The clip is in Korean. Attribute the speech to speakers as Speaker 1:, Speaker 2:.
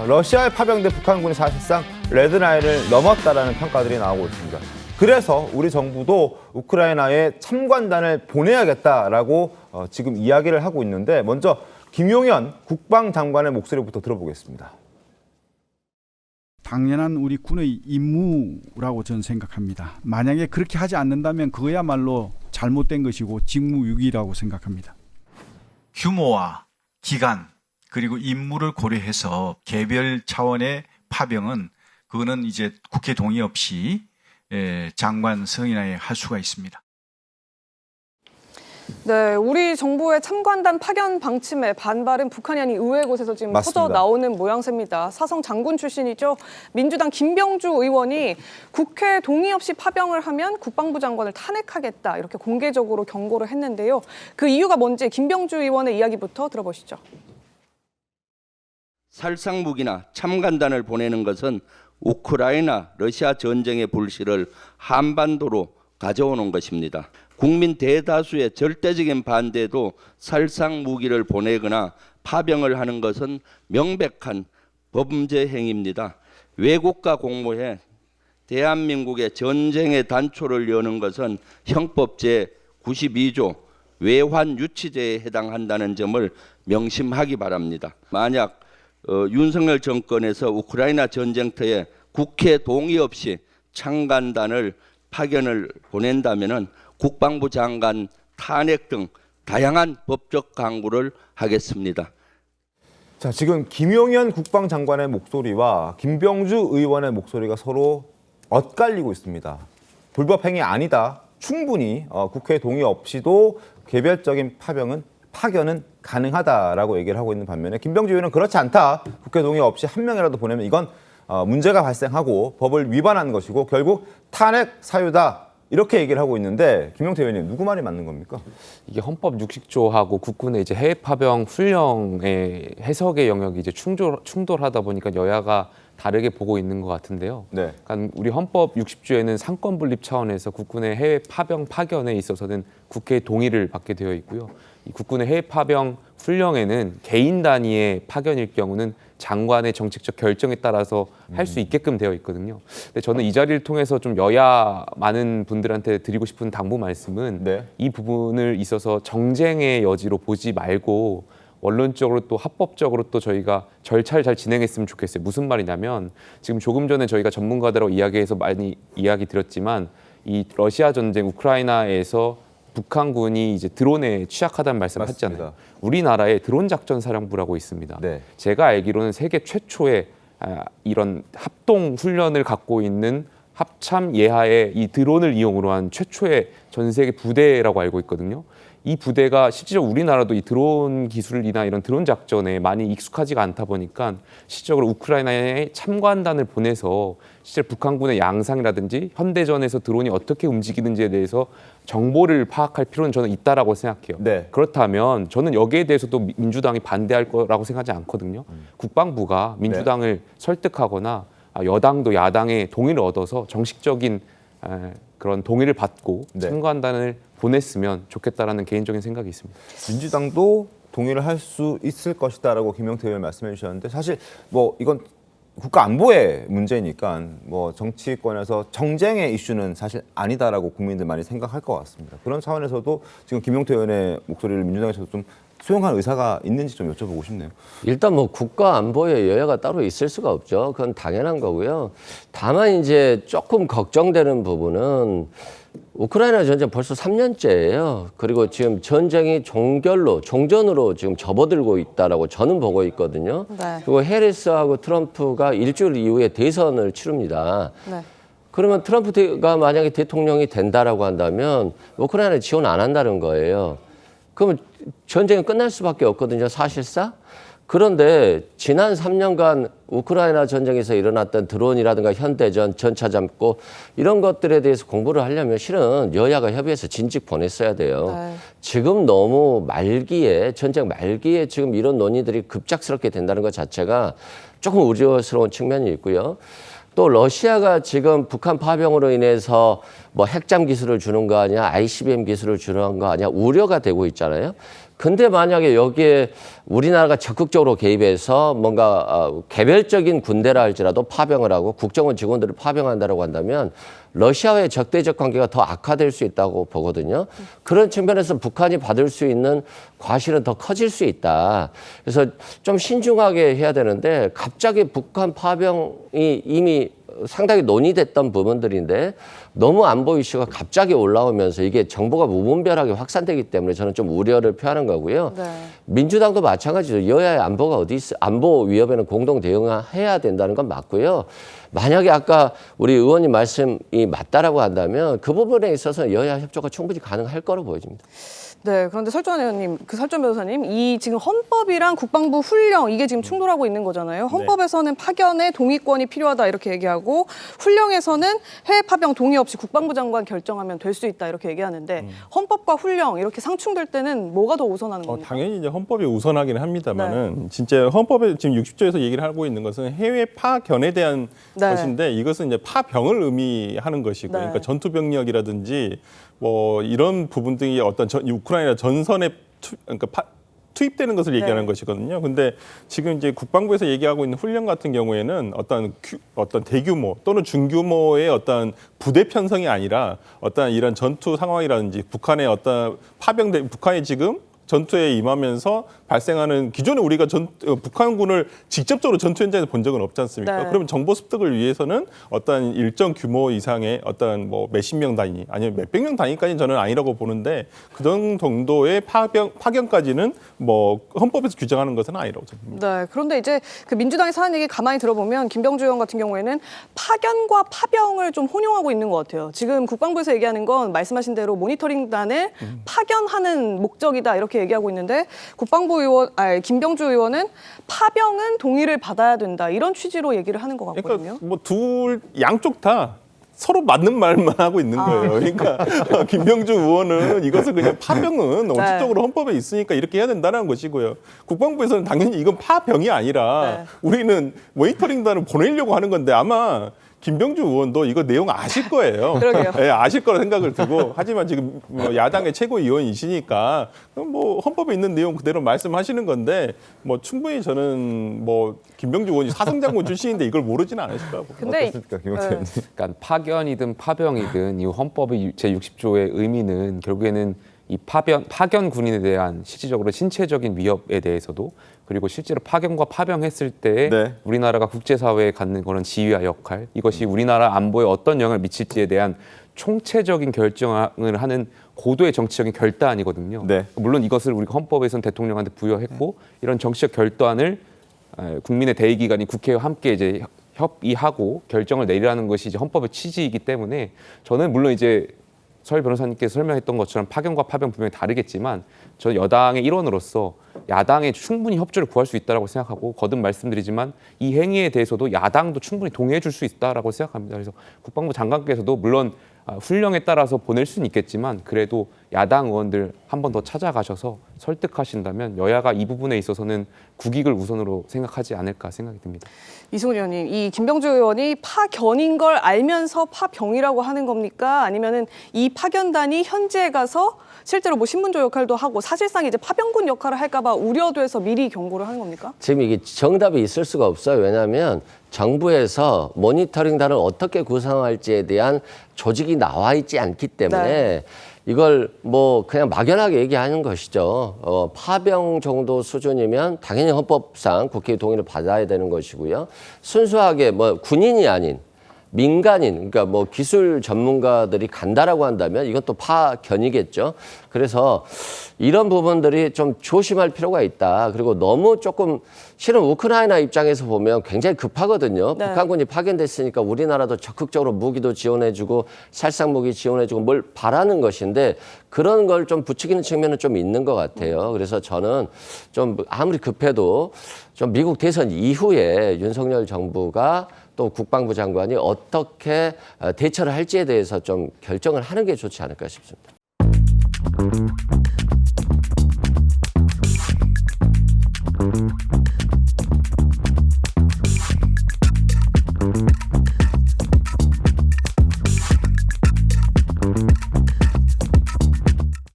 Speaker 1: 러시아에 파병된 북한군이 사실상 레드라인을 넘었다라는 평가들이 나오고 있습니다. 그래서 우리 정부도 우크라이나에 참관단을 보내야겠다라고 지금 이야기를 하고 있는데 먼저 김용현 국방장관의 목소리부터 들어보겠습니다.
Speaker 2: 당연한 우리 군의 임무라고 저는 생각합니다. 만약에 그렇게 하지 않는다면 그거야말로 잘못된 것이고 직무유기라고 생각합니다.
Speaker 3: 규모와 기간 그리고 임무를 고려해서 개별 차원의 파병은 그거는 이제 국회 동의 없이 장관 승인하에 할 수가 있습니다.
Speaker 4: 네, 우리 정부의 참관단 파견 방침에 반발은 북한이 아닌 의외의 곳에서 지금
Speaker 1: 맞습니다.
Speaker 4: 터져 나오는 모양새입니다. 사성 장군 출신이죠. 민주당 김병주 의원이 국회 동의 없이 파병을 하면 국방부 장관을 탄핵하겠다 이렇게 공개적으로 경고를 했는데요. 그 이유가 뭔지 김병주 의원의 이야기부터 들어보시죠.
Speaker 5: 살상무기나 참관단을 보내는 것은 우크라이나 러시아 전쟁의 불씨를 한반도로 가져오는 것입니다. 국민 대다수의 절대적인 반대도 살상무기를 보내거나 파병을 하는 것은 명백한 범죄 행위입니다. 외국과 공모해 대한민국의 전쟁의 단초를 여는 것은 형법 제92조 외환유치죄에 해당한다는 점을 명심하기 바랍니다. 만약 윤석열 정권에서 우크라이나 전쟁터에 국회 동의 없이 참관단을 파견을 보낸다면은 국방부 장관 탄핵 등 다양한 법적 강구를 하겠습니다.
Speaker 1: 자, 지금 김용현 국방장관의 목소리와 김병주 의원의 목소리가 서로 엇갈리고 있습니다. 불법 행위 아니다. 충분히 국회 동의 없이도 개별적인 파견은 가능하다라고 얘기를 하고 있는 반면에 김병주 의원은 그렇지 않다. 국회 동의 없이 한 명이라도 보내면 이건 문제가 발생하고 법을 위반한 것이고 결국 탄핵 사유다. 이렇게 얘기를 하고 있는데 김용태 의원님 누구 말이 맞는 겁니까?
Speaker 6: 이게 헌법 60조하고 국군의 이제 해외 파병 훈령의 해석의 영역이 이제 충돌하다 보니까 여야가 다르게 보고 있는 것 같은데요.
Speaker 1: 네.
Speaker 6: 그러니까 우리 헌법 60조에는 상권 분립 차원에서 국군의 해외 파병 파견에 있어서는 국회의 동의를 받게 되어 있고요. 이 국군의 해외 파병 훈령에는 개인 단위의 파견일 경우는 장관의 정책적 결정에 따라서 할 수 있게끔 되어 있거든요. 근데 저는 이 자리를 통해서 좀 여야 많은 분들한테 드리고 싶은 당부 말씀은
Speaker 1: 네.
Speaker 6: 이 부분을 있어서 정쟁의 여지로 보지 말고 원론적으로 또 합법적으로 또 저희가 절차를 잘 진행했으면 좋겠어요. 무슨 말이냐면 지금 조금 전에 저희가 전문가들하고 이야기해서 많이 이야기 드렸지만 이 러시아 전쟁 우크라이나에서 북한군이 이제 드론에 취약하다는 말씀을 하셨잖아요. 우리나라에 드론 작전 사령부라고 있습니다.
Speaker 1: 네.
Speaker 6: 제가 알기로는 세계 최초의 이런 합동 훈련을 갖고 있는 합참 예하의 이 드론을 이용으로 한 최초의 전 세계 부대라고 알고 있거든요. 이 부대가 실질적으로 우리나라도 이 드론 기술이나 이런 드론 작전에 많이 익숙하지가 않다 보니까 실질적으로 우크라이나에 참관단을 보내서 실제 북한군의 양상이라든지 현대전에서 드론이 어떻게 움직이는지에 대해서 정보를 파악할 필요는 저는 있다라고 생각해요.
Speaker 1: 네.
Speaker 6: 그렇다면 저는 여기에 대해서도 민주당이 반대할 거라고 생각하지 않거든요. 국방부가 민주당을 설득하거나 여당도 야당의 동의를 얻어서 정식적인 그런 동의를 받고 참관단을 보냈으면 좋겠다라는 개인적인 생각이 있습니다.
Speaker 1: 민주당도 동의를 할 수 있을 것이다라고 김용태 의원 말씀해 주셨는데 사실 뭐 이건 국가 안보의 문제니까 뭐 정치권에서 정쟁의 이슈는 사실 아니다라고 국민들 많이 생각할 것 같습니다. 그런 차원에서도 지금 김용태 의원의 목소리를 민주당에서 좀 수용할 의사가 있는지 좀 여쭤보고 싶네요.
Speaker 7: 일단 뭐 국가 안보에 여야가 따로 있을 수가 없죠. 그건 당연한 거고요. 다만 이제 조금 걱정되는 부분은 우크라이나 전쟁 벌써 3년째예요. 그리고 지금 전쟁이 종전으로 지금 접어들고 있다라고 저는 보고 있거든요.
Speaker 4: 네.
Speaker 7: 그리고 해리스하고 트럼프가 일주일 이후에 대선을 치릅니다.
Speaker 4: 네.
Speaker 7: 그러면 트럼프가 만약에 대통령이 된다라고 한다면 우크라이나 지원 안 한다는 거예요. 그러면 전쟁이 끝날 수밖에 없거든요, 사실상. 그런데 지난 3년간 우크라이나 전쟁에서 일어났던 드론이라든가 현대전, 전차 잡고 이런 것들에 대해서 공부를 하려면 실은 여야가 협의해서 진즉 보냈어야 돼요.
Speaker 4: 네.
Speaker 7: 지금 너무 전쟁 말기에 지금 이런 논의들이 급작스럽게 된다는 것 자체가 조금 우려스러운 측면이 있고요. 또 러시아가 지금 북한 파병으로 인해서 뭐 핵잠 기술을 주는 거 아니야, ICBM 기술을 주는 거 아니야 우려가 되고 있잖아요. 근데 만약에 여기에 우리나라가 적극적으로 개입해서 뭔가 개별적인 군대라 할지라도 파병을 하고 국정원 직원들을 파병한다라고 한다면 러시아와의 적대적 관계가 더 악화될 수 있다고 보거든요. 그런 측면에서 북한이 받을 수 있는 과실은 더 커질 수 있다. 그래서 좀 신중하게 해야 되는데 갑자기 북한 파병이 이미 상당히 논의됐던 부분들인데 너무 안보 이슈가 갑자기 올라오면서 이게 정보가 무분별하게 확산되기 때문에 저는 좀 우려를 표하는 거고요.
Speaker 4: 네.
Speaker 7: 민주당도 마찬가지죠. 여야의 안보가 어디 있어? 안보 위협에는 공동 대응해야 된다는 건 맞고요. 만약에 아까 우리 의원님 말씀이 맞다라고 한다면 그 부분에 있어서 여야 협조가 충분히 가능할 거로 보여집니다.
Speaker 4: 네, 그런데 설전 의원님, 설전 변호사님, 이 지금 헌법이랑 국방부 훈령 이게 지금 충돌하고 있는 거잖아요. 헌법에서는 파견의 동의권이 필요하다 이렇게 얘기하고 훈령에서는 해외 파병 동의 없이 국방부 장관 결정하면 될 수 있다 이렇게 얘기하는데 헌법과 훈령 이렇게 상충될 때는 뭐가 더 우선하는 겁니까?
Speaker 8: 당연히 이제 헌법이 우선하기는 합니다만은 진짜 헌법에 지금 60조에서 얘기를 하고 있는 것은 해외 파견에 대한 것인데 이것은 이제 파병을 의미하는 것이고 그러니까 전투 병력이라든지 뭐 이런 부분들이 어떤 우크라이나 전선에 투입되는 것을 얘기하는 것이거든요. 근데 지금 이제 국방부에서 얘기하고 있는 훈련 같은 경우에는 어떤 대규모 또는 중규모의 어떤 부대 편성이 아니라 어떤 이런 전투 상황이라든지 북한의 어떤 북한이 지금 전투에 임하면서 발생하는 기존에 우리가 북한군을 직접적으로 전투 현장에서 본 적은 없지 않습니까?
Speaker 4: 네.
Speaker 8: 그러면 정보 습득을 위해서는 어떤 일정 규모 이상의 어떤 뭐 몇십 명 단위 아니면 몇백 명 단위까지는 저는 아니라고 보는데 그 정도의 파견까지는 뭐 헌법에서 규정하는 것은 아니라고 저는 봅니다.
Speaker 4: 네, 그런데 이제 그 민주당에서 하는 얘기 가만히 들어보면 김병주 의원 같은 경우에는 파견과 파병을 좀 혼용하고 있는 것 같아요. 지금 국방부에서 얘기하는 건 말씀하신 대로 모니터링단을 파견하는 목적이다 이렇게 얘기하고 있는데 김병주 의원은 파병은 동의를 받아야 된다 이런 취지로 얘기를 하는 것 같거든요.
Speaker 8: 그러니까 뭐 양쪽 다 서로 맞는 말만 하고 있는 거예요. 그러니까 김병주 의원은 이것을 그냥 파병은 원칙적으로 헌법에 있으니까 이렇게 해야 된다는 것이고요. 국방부에서는 당연히 이건 파병이 아니라 우리는 모니터링단을 보내려고 하는 건데 아마 김병주 의원도 이거 내용 아실 거예요.
Speaker 4: 그러게요.
Speaker 8: 네, 아실 거라 생각을 두고 하지만 지금 뭐 야당의 최고위원이시니까 뭐 헌법에 있는 내용 그대로 말씀하시는 건데 뭐 충분히 저는 뭐 김병주 의원이 사성장군 출신인데 이걸 모르지는 않으실 거라고.
Speaker 4: 근데
Speaker 1: 어떻습니까, 김영태 의원님?
Speaker 6: 그러니까 파견이든 파병이든 이 헌법의 제60조의 의미는 결국에는 이 파견 군인에 대한 실질적으로 신체적인 위협에 대해서도 그리고 실제로 파견과 파병했을 때 우리나라가 국제사회에 갖는 그런 지위와 역할 이것이 우리나라 안보에 어떤 영향을 미칠지에 대한 총체적인 결정을 하는 고도의 정치적인 결단이거든요. 물론 이것을 우리가 헌법에서는 대통령한테 부여했고 이런 정치적 결단을 국민의 대의기관인 국회와 함께 이제 협의하고 결정을 내리라는 것이 이제 헌법의 취지이기 때문에 저는 물론 이제 설 변호사님께서 설명했던 것처럼 파견과 파병 분명히 다르겠지만 저는 여당의 일원으로서 야당에 충분히 협조를 구할 수 있다고 생각하고 거듭 말씀드리지만 이 행위에 대해서도 야당도 충분히 동의해 줄 수 있다고 생각합니다. 그래서 국방부 장관께서도 물론 훈령에 따라서 보낼 수는 있겠지만 그래도 야당 의원들 한 번 더 찾아가셔서 설득하신다면 여야가 이 부분에 있어서는 국익을 우선으로 생각하지 않을까 생각이 듭니다.
Speaker 4: 이승훈 의원님, 이 김병주 의원이 파견인 걸 알면서 파병이라고 하는 겁니까? 아니면은 이 파견단이 현지에 가서 실제로 뭐 신문조 역할도 하고 사실상 이제 파병군 역할을 할까봐 우려돼서 미리 경고를 하는 겁니까?
Speaker 7: 지금 이게 정답이 있을 수가 없어요. 왜냐하면 정부에서 모니터링단을 어떻게 구성할지에 대한 조직이 나와 있지 않기 때문에 이걸 뭐 그냥 막연하게 얘기하는 것이죠. 파병 정도 수준이면 당연히 헌법상 국회의 동의를 받아야 되는 것이고요. 순수하게 뭐 군인이 아닌 민간인, 그러니까 뭐 기술 전문가들이 간다라고 한다면 이건 또 파견이겠죠. 그래서 이런 부분들이 좀 조심할 필요가 있다. 그리고 너무 조금 실은 우크라이나 입장에서 보면 굉장히 급하거든요. 북한군이 파견됐으니까 우리나라도 적극적으로 무기도 지원해주고 살상 무기 지원해주고 뭘 바라는 것인데 그런 걸 좀 부추기는 측면은 좀 있는 것 같아요. 그래서 저는 좀 아무리 급해도 좀 미국 대선 이후에 윤석열 정부가 또 국방부 장관이 어떻게 대처를 할지에 대해서 좀 결정을 하는 게 좋지 않을까 싶습니다.